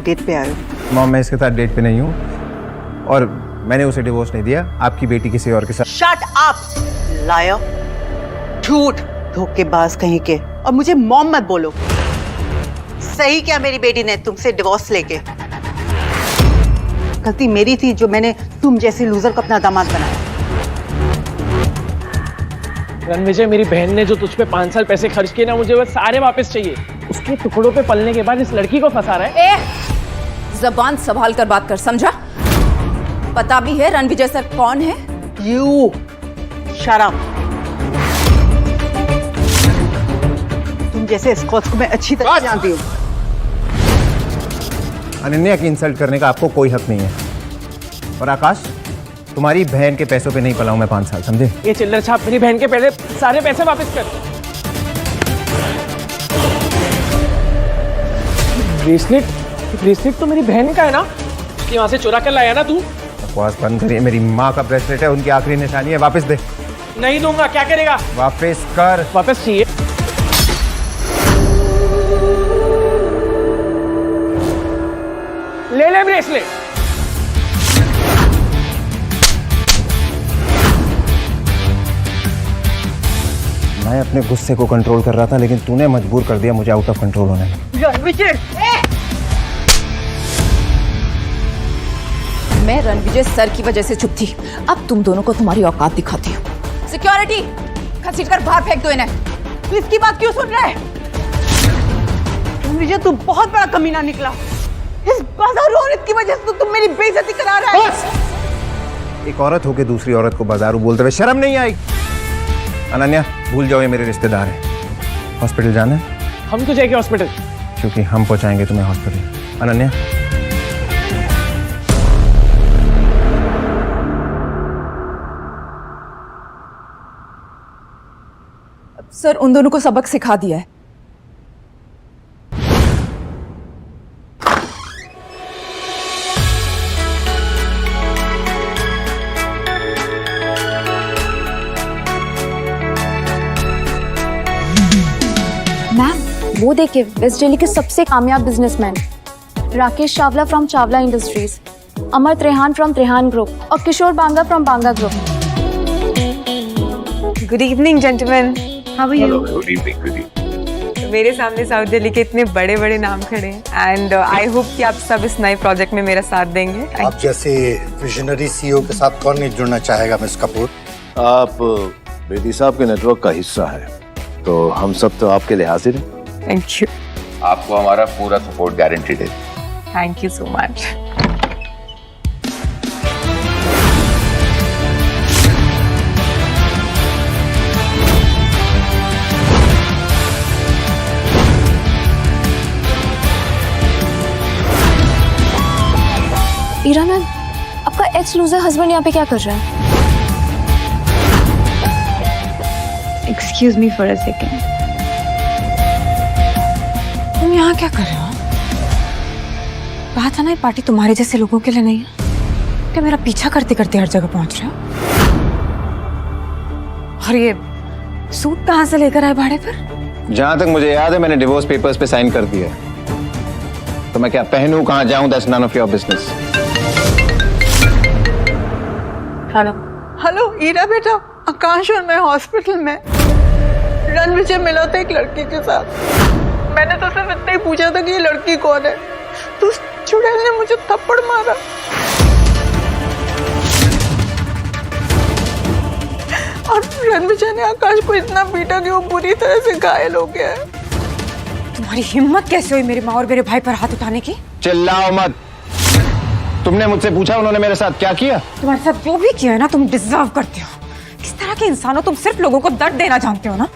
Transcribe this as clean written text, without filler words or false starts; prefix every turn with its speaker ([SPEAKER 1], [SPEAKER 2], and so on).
[SPEAKER 1] Date पे आए हो?
[SPEAKER 2] मॉम, मैं इसके साथ डेट पे नहीं हूँ और मैंने उसे डिवोर्स नहीं दिया। आपकी बेटी किसी और के साथ।
[SPEAKER 1] शट अप लायर, झूठ, धोखेबाज कहीं के। और मुझे मॉम मत बोलो। सही क्या मेरी बेटी ने तुमसे डिवोर्स लेके? गलती मेरी थी जो मैंने तुम जैसी लूजर को अपना दामाद बनाया।
[SPEAKER 3] रणविजय, मेरी बहन ने जो तुझ पे 5 साल पैसे खर्च किए ना, मुझे वो सारे वापस चाहिए। उसके टुकड़ों पे पलने के बाद इस लड़की को फंसा रहा है।
[SPEAKER 4] जबान संभाल कर बात कर, समझा? पता भी है रणविजय सर कौन है?
[SPEAKER 1] You shut up. तुम जैसे स्कॉच को मैं अच्छी तरह जानती हूँ।
[SPEAKER 2] अनन्या की इंसल्ट करने का आपको कोई हक नहीं है। और आकाश, तुम्हारी बहन के पैसों पे नहीं पला हूं मैं 5 साल, समझे?
[SPEAKER 3] ये चिल्लर छाप मेरी बहन के पहले सारे पैसे वापस कर। ब्रेसलेट तो मेरी बहन का है ना? कि वहां से चुरा कर लाया ना तू?
[SPEAKER 2] बकवास बंद करिए। मेरी माँ का ब्रेसलेट है, उनकी आखिरी निशानी है। वापस दे।
[SPEAKER 3] नहीं दूंगा। क्या करेगा?
[SPEAKER 2] वापस कर।
[SPEAKER 3] वापस चाहिए। ले ब्रेसलेट।
[SPEAKER 2] मैं अपने गुस्से को कंट्रोल कर रहा था, लेकिन तूने मजबूर कर दिया मुझे आउट ऑफ कंट्रोल होने में।
[SPEAKER 4] मैं रणविजय सर की वजह से चुप थी, अब तुम दोनों को तुम्हारी औकात दिखाती हूँ। सिक्योरिटी, घसीट कर बाहर फेंक दो इन्हें।
[SPEAKER 1] तू इसकी बात क्यों सुन रहा है? विजय, तू बहुत बड़ा कमीना निकला। इस बाजारू औरत की वजह से तो तुम मेरी बेइज्जती करा रहा है।
[SPEAKER 2] एक औरत होके दूसरी औरत को बाजारू बोलते हुए शर्म नहीं आई? अनन्या, भूल जाओ, ये मेरे रिश्तेदार हैं। हॉस्पिटल जाना है?
[SPEAKER 3] हम तो जाएंगे हॉस्पिटल।
[SPEAKER 2] क्योंकि हम पहुंचाएंगे तुम्हें हॉस्पिटल। अनन्या,
[SPEAKER 4] सर उन दोनों को सबक सिखा दिया है।
[SPEAKER 5] मैम, वो देखिए, वेस्ट दिल्ली के सबसे कामयाब businessman Rakesh Chawla from Chawla industries, Amar Trehan from Trehan group और Kishore Banga from Banga group.
[SPEAKER 6] Good evening gentleman, how are you?
[SPEAKER 7] Good evening.
[SPEAKER 6] मेरे सामने साउथ दिल्ली के इतने बड़े बड़े नाम खड़े हैं एंड आई होप कि आप सब इस नए प्रोजेक्ट में मेरा साथ देंगे।
[SPEAKER 7] आप जैसे विजनरी सीईओ के साथ कौन नहीं जुड़ना चाहेगा मिस कपूर?
[SPEAKER 8] आप बेदी साहब के नेटवर्क का हिस्सा है, तो हम सब तो आपके लिए हाजिर हैं।
[SPEAKER 6] Thank you.
[SPEAKER 7] आपको हमारा पूरा सपोर्ट गारंटीड है।
[SPEAKER 6] Thank you so much.
[SPEAKER 5] Ira ma'am, आपका एक्स लूजर हस्बैंड यहाँ पे क्या कर रहा है?
[SPEAKER 6] Excuse me for a second, तुम यहाँ क्या कर रहे हो? कहा था ना ये पार्टी तुम्हारे जैसे लोगों के लिए नहीं है। क्या मेरा पीछा करते करते हर जगह पहुंच रहे हो? और ये सूट कहाँ से लेकर आए भाड़े पर?
[SPEAKER 8] जहां तक मुझे याद है मैंने डिवोर्स पेपर्स पे साइन कर दिया है, तो मैं क्या पहनूं, कहां जाऊं, that's none of your business.
[SPEAKER 6] Hello
[SPEAKER 1] hello Ira बेटा, आकाश और मैं हॉस्पिटल में। रणविजय मिला था एक लड़की के साथ। मैंने तो सिर्फ इतना ही पूछा था कि ये लड़की कौन है, तो उस चुड़ैल ने मुझे थप्पड़ मारा। और रणविजय ने आकाश को इतना पीटा कि वो बुरी तरह से घायल हो गया है।
[SPEAKER 6] तुम्हारी हिम्मत कैसे हुई मेरी माँ और मेरे भाई पर हाथ उठाने की?
[SPEAKER 8] चिल्लाओ मत। तुमने मुझसे पूछा उन्होंने मेरे साथ क्या किया?
[SPEAKER 6] तुम्हारे साथ जो भी किया है ना, तुम डिजर्व करते हो। किस तरह के इंसान हो तुम? सिर्फ लोगों को दर्द देना जानते हो ना।